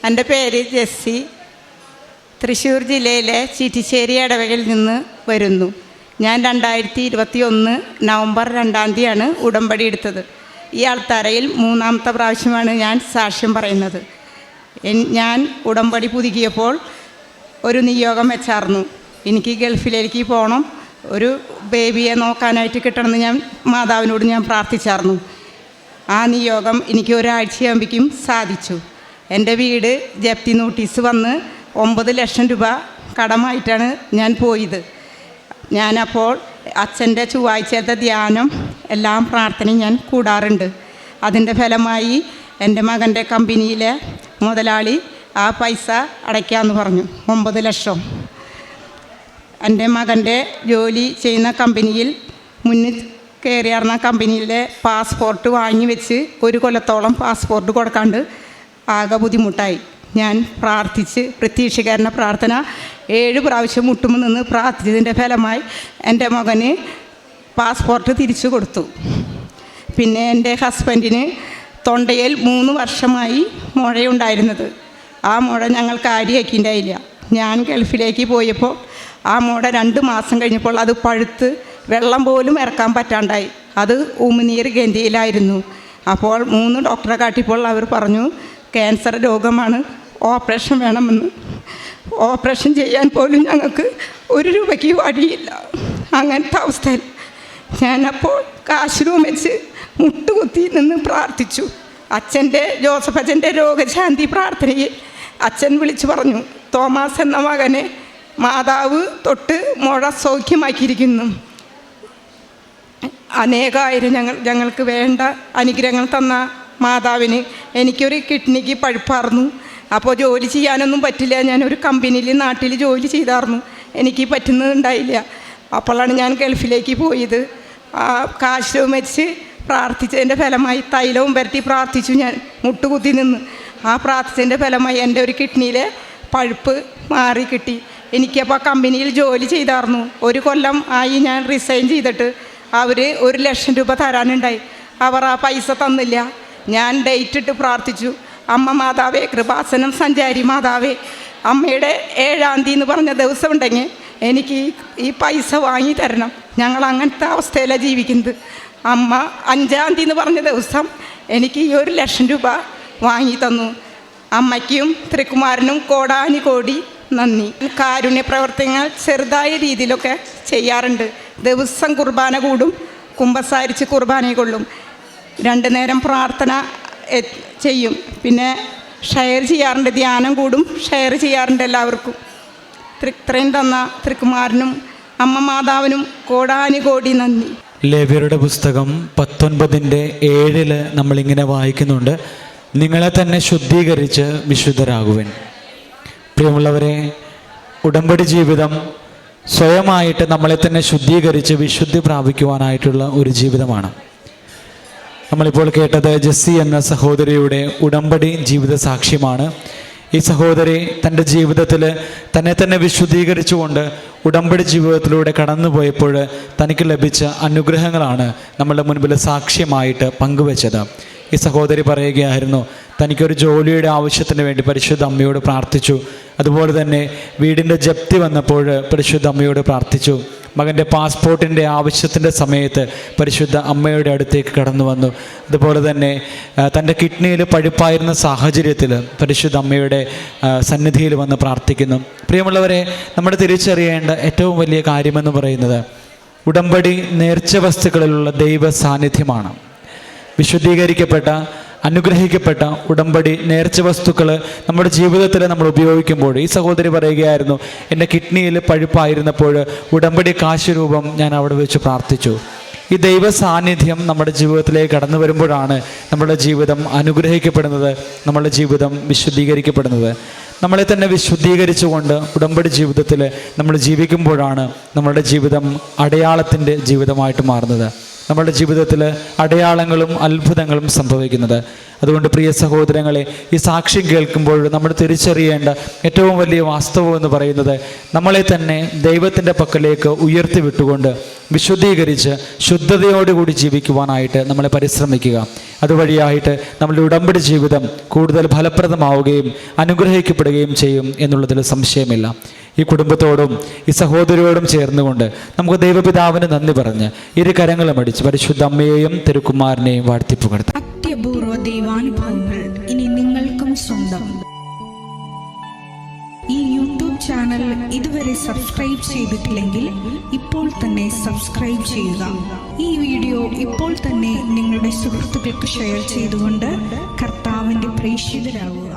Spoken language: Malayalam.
എൻ്റെ പേര് ജെസ്സി. തൃശ്ശൂർ ജില്ലയിലെ ചീറ്റിശ്ശേരി ഇടവകയിൽ നിന്ന് വരുന്നു. ഞാൻ 2021 നവംബർ 2-ാം തീയതിയാണ് ഉടമ്പടി എടുത്തത്. ഈ ആൾത്തറയിൽ 3-ാമത്തെ പ്രാവശ്യമാണ് ഞാൻ സാക്ഷ്യം പറയുന്നത്. ഞാൻ ഉടമ്പടി പുതുക്കിയപ്പോൾ ഒരു നിയോഗം വെച്ചായിരുന്നു. എനിക്ക് ഗൾഫിലേക്ക് പോകണം, ഒരു ബേബിയെ നോക്കാനായിട്ട് കിട്ടണമെന്ന് ഞാൻ മാതാവിനോട് ഞാൻ പ്രാർത്ഥിച്ചായിരുന്നു. ആ നിയോഗം എനിക്ക് ഒരാഴ്ചയാകുമ്പോഴേക്കും സാധിച്ചു. എൻ്റെ വീട് ജപ്തി നോട്ടീസ് വന്ന് 9 ലക്ഷം രൂപ കടമായിട്ടാണ് ഞാൻ പോയത്. ഞാനപ്പോൾ അച്ഛൻ്റെ ചൊവ്വാഴ്ചത്തെ ധ്യാനം എല്ലാം പ്രാർത്ഥനയും ഞാൻ കൂടാറുണ്ട്. അതിൻ്റെ ഫലമായി എൻ്റെ മകൻ്റെ കമ്പനിയിലെ മുതലാളി ആ പൈസ അടയ്ക്കാമെന്ന് പറഞ്ഞു, 9 ലക്ഷം. എൻ്റെ മകൻ്റെ ജോലി ചെയ്യുന്ന കമ്പനിയിൽ മുന്നിൽ കയറിയാർന്ന കമ്പനിയിലെ പാസ്പോർട്ട് വാങ്ങി വെച്ച് 1 കൊല്ലത്തോളം പാസ്പോർട്ട് കൊടുക്കാണ്ട് ആകെ ബുദ്ധിമുട്ടായി. ഞാൻ പ്രാർത്ഥിച്ച് പ്രത്യക്ഷീകരണ പ്രാർത്ഥന 7 പ്രാവശ്യം മുട്ടുമ്പോൾ നിന്ന് പ്രാർത്ഥിച്ചതിൻ്റെ ഫലമായി എൻ്റെ മകന് പാസ്പോർട്ട് തിരിച്ചു കൊടുത്തു. പിന്നെ എൻ്റെ ഹസ്ബൻഡിന് തൊണ്ടയിൽ 3 വർഷമായി മുഴയുണ്ടായിരുന്നത്. ആ മുഴ ഞങ്ങൾക്ക് ആര്യയാക്കിണ്ടായില്ല. ഞാൻ ഗൾഫിലേക്ക് പോയപ്പോൾ ആ മുഴ 2 മാസം കഴിഞ്ഞപ്പോൾ അത് പഴുത്ത് വെള്ളം പോലും ഇറക്കാൻ പറ്റാണ്ടായി. അത് ഉമിനീർ ഗ്രന്ഥിയിലായിരുന്നു. അപ്പോൾ 3 ഡോക്ടറെ കാട്ടിയപ്പോൾ അവർ പറഞ്ഞു ക്യാൻസർ രോഗമാണ്, ഓപ്പറേഷൻ വേണമെന്ന്. ഓപ്പറേഷൻ ചെയ്യാൻ പോലും ഞങ്ങൾക്ക് 1 രൂപയ്ക്ക് വഴിയില്ല. അങ്ങനത്തെ അവസ്ഥയിൽ ഞാനപ്പോൾ കാശിലും വെച്ച് മുട്ടുകുത്തി നിന്ന് പ്രാർത്ഥിച്ചു. ജോസഫ് അച്ഛൻ്റെ രോഗശാന്തി പ്രാർത്ഥനയിൽ അച്ഛൻ വിളിച്ചു പറഞ്ഞു, തോമസ് എന്ന മകനെ മാതാവ് തൊട്ട് മുഴ സൗഖ്യമാക്കിയിരിക്കുന്നു. അനേകായിരം ഞങ്ങൾക്ക് വേണ്ട അനുഗ്രഹങ്ങൾ തന്ന മാതാവിന് എനിക്കൊരു കിഡ്നിക്ക് പഴുപ്പായിരുന്നു. അപ്പോൾ ജോലി ചെയ്യാനൊന്നും പറ്റില്ല. ഞാനൊരു കമ്പനിയിൽ നാട്ടിൽ ജോലി ചെയ്തായിരുന്നു, എനിക്ക് പറ്റുന്നതുണ്ടായില്ല. അപ്പോഴാണ് ഞാൻ ഗൾഫിലേക്ക് പോയത്. ആ കാശ് വെച്ച് പ്രാർത്ഥിച്ചതിൻ്റെ ഫലമായി തൈലവും പുരട്ടി പ്രാർത്ഥിച്ചു. ഞാൻ മുട്ടുകുത്തി നിന്ന് ആ പ്രാർത്ഥിച്ചതിൻ്റെ ഫലമായി എൻ്റെ ഒരു കിഡ്നിയിലെ പഴുപ്പ് മാറി കിട്ടി. എനിക്കപ്പോൾ കമ്പനിയിൽ ജോലി ചെയ്തായിരുന്നു. 1 കൊല്ലം ആയി ഞാൻ റിസൈൻ ചെയ്തിട്ട്. അവർ 1 ലക്ഷം രൂപ തരാനുണ്ടായി. അവർ ആ പൈസ തന്നില്ല. ഞാൻ ഡേറ്റ് ഇട്ട് പ്രാർത്ഥിച്ചു, അമ്മ മാതാവേ, കൃപാസനം സഞ്ചാരി മാതാവേ, അമ്മയുടെ 7-ാം തീയതി എന്ന് പറഞ്ഞ ദിവസം ഉണ്ടെങ്കിൽ എനിക്ക് ഈ പൈസ വാങ്ങി തരണം. ഞങ്ങൾ അങ്ങനത്തെ അവസ്ഥയിലാണ് ജീവിക്കുന്നത്. അമ്മ 5-ാം തീയതി എന്ന് പറഞ്ഞ ദിവസം എനിക്ക് ഈ 1 ലക്ഷം രൂപ വാങ്ങി തന്നു. അമ്മയ്ക്കും തിരുക്കുമാരനും കോടാനുകോടി നന്ദി. കാരുണ്യ പ്രവർത്തനങ്ങൾ ചെറുതായ രീതിയിലൊക്കെ ചെയ്യാറുണ്ട്. ദിവസം കുർബാന കൂടും, കുമ്പസാരിച്ച് കുർബാന കൊള്ളും, 2 നേരം പ്രാർത്ഥന ചെയ്യും. പിന്നെ ഷെയർ ചെയ്യാറുണ്ട്, ധ്യാനം കൂടും, ഷെയർ ചെയ്യാറുണ്ട് എല്ലാവർക്കും. ഇത്രയും തന്ന തിരുക്കുമാരനും അമ്മ മാതാവിനും കോടാനുകോടി നന്ദി. ലേവ്യരുടെ പുസ്തകം 19:7 നമ്മളിങ്ങനെ വായിക്കുന്നുണ്ട്, നിങ്ങളെ തന്നെ ശുദ്ധീകരിച്ച് വിശുദ്ധരാകുവൻ. പ്രിയമുള്ളവരെ, ഉടമ്പടി ജീവിതം സ്വയമായിട്ട് നമ്മളെ തന്നെ ശുദ്ധീകരിച്ച് വിശുദ്ധി പ്രാപിക്കുവാനായിട്ടുള്ള ഒരു ജീവിതമാണ്. നമ്മളിപ്പോൾ കേട്ടത് ജെസ്സി എന്ന സഹോദരിയുടെ ഉടമ്പടി ജീവിത സാക്ഷ്യമാണ്. ഈ സഹോദരി തൻ്റെ ജീവിതത്തിൽ തന്നെ തന്നെ വിശുദ്ധീകരിച്ചുകൊണ്ട് ഉടമ്പടി ജീവിതത്തിലൂടെ കടന്നുപോയപ്പോൾ തനിക്ക് ലഭിച്ച അനുഗ്രഹങ്ങളാണ് നമ്മളുടെ മുൻപിൽ സാക്ഷ്യമായിട്ട് പങ്കുവച്ചത്. ഈ സഹോദരി പറയുകയായിരുന്നു, തനിക്കൊരു ജോലിയുടെ ആവശ്യത്തിന് വേണ്ടി പരിശുദ്ധ അമ്മയോട് പ്രാർത്ഥിച്ചു. അതുപോലെ തന്നെ വീടിൻ്റെ ജപ്തി വന്നപ്പോൾ പരിശുദ്ധ അമ്മയോട് പ്രാർത്ഥിച്ചു. മകൻ്റെ പാസ്പോർട്ടിൻ്റെ ആവശ്യത്തിൻ്റെ സമയത്ത് പരിശുദ്ധ അമ്മയുടെ അടുത്തേക്ക് കടന്നു വന്നു. അതുപോലെ തന്നെ തൻ്റെ കിഡ്നിയിൽ പഴുപ്പായിരുന്ന സാഹചര്യത്തിൽ പരിശുദ്ധ അമ്മയുടെ സന്നിധിയിൽ വന്ന് പ്രാർത്ഥിക്കുന്നു. പ്രിയമുള്ളവരെ, നമ്മൾ തിരിച്ചറിയേണ്ട ഏറ്റവും വലിയ കാര്യമെന്ന് പറയുന്നത് ഉടമ്പടി നേർച്ച വസ്തുക്കളിലുള്ള ദൈവ സാന്നിധ്യമാണ്. വിശുദ്ധീകരിക്കപ്പെട്ട അനുഗ്രഹിക്കപ്പെട്ട ഉടമ്പടി നേർച്ച വസ്തുക്കൾ നമ്മുടെ ജീവിതത്തിൽ നമ്മൾ ഉപയോഗിക്കുമ്പോൾ, ഈ സഹോദരി പറയുകയായിരുന്നു, എൻ്റെ കിഡ്നിയിൽ പഴുപ്പായിരുന്നപ്പോൾ ഉടമ്പടി കാശ് രൂപം ഞാൻ അവിടെ വെച്ച് പ്രാർത്ഥിച്ചു. ഈ ദൈവ സാന്നിധ്യം നമ്മുടെ ജീവിതത്തിലേക്ക് കടന്നു വരുമ്പോഴാണ് നമ്മുടെ ജീവിതം അനുഗ്രഹിക്കപ്പെടുന്നത്, നമ്മുടെ ജീവിതം വിശുദ്ധീകരിക്കപ്പെടുന്നത്. നമ്മളെ തന്നെ വിശുദ്ധീകരിച്ചുകൊണ്ട് ഉടമ്പടി ജീവിതത്തിൽ നമ്മൾ ജീവിക്കുമ്പോഴാണ് നമ്മുടെ ജീവിതം അടയാളത്തിൻ്റെ ജീവിതമായിട്ട് മാറുന്നത്, നമ്മുടെ ജീവിതത്തിൽ അടയാളങ്ങളും അത്ഭുതങ്ങളും സംഭവിക്കുന്നത്. അതുകൊണ്ട് പ്രിയ സഹോദരങ്ങളെ, ഈ സാക്ഷ്യം കേൾക്കുമ്പോൾ നമ്മൾ തിരിച്ചറിയേണ്ട ഏറ്റവും വലിയ വാസ്തവം എന്ന് പറയുന്നത് നമ്മളെ തന്നെ ദൈവത്തിൻ്റെ പക്കലേക്ക് ഉയർത്തി വിട്ടുകൊണ്ട് വിശുദ്ധീകരിച്ച് ശുദ്ധതയോടുകൂടി ജീവിക്കുവാനായിട്ട് നമ്മളെ പരിശ്രമിക്കുക. അതുവഴിയായിട്ട് നമ്മുടെ ഉടമ്പടി ജീവിതം കൂടുതൽ ഫലപ്രദമാവുകയും അനുഗ്രഹിക്കപ്പെടുകയും ചെയ്യും എന്നുള്ളതിൽ സംശയമില്ല. ഈ കുടുംബത്തോടും ഈ സഹോദരിയോടും ചേർന്നുകൊണ്ട് നമുക്ക് ദൈവപിതാവിന് നന്ദി പറഞ്ഞ് ഇരു കരങ്ങളും അടിച്ച് പരിശുദ്ധ അമ്മയെയും തിരുക്കുമാരനെയും വാഴ്ത്തിപ്പുകഴ്ത്താം. അത്യപൂർവ ദൈവാനുഭവങ്ങൾ ഇനി നിങ്ങൾക്കും സ്വന്തം. ഈ യൂട്യൂബ് ചാനൽ ഇതുവരെ സബ്സ്ക്രൈബ് ചെയ്തിട്ടില്ലെങ്കിൽ ഇപ്പോൾ തന്നെ സബ്സ്ക്രൈബ് ചെയ്യുക. ഈ വീഡിയോ ഇപ്പോൾ തന്നെ നിങ്ങളുടെ സുഹൃത്തുക്കൾക്ക് ഷെയർ ചെയ്തുകൊണ്ട് കർത്താവിൻ്റെ പ്രേക്ഷിതരാകുക.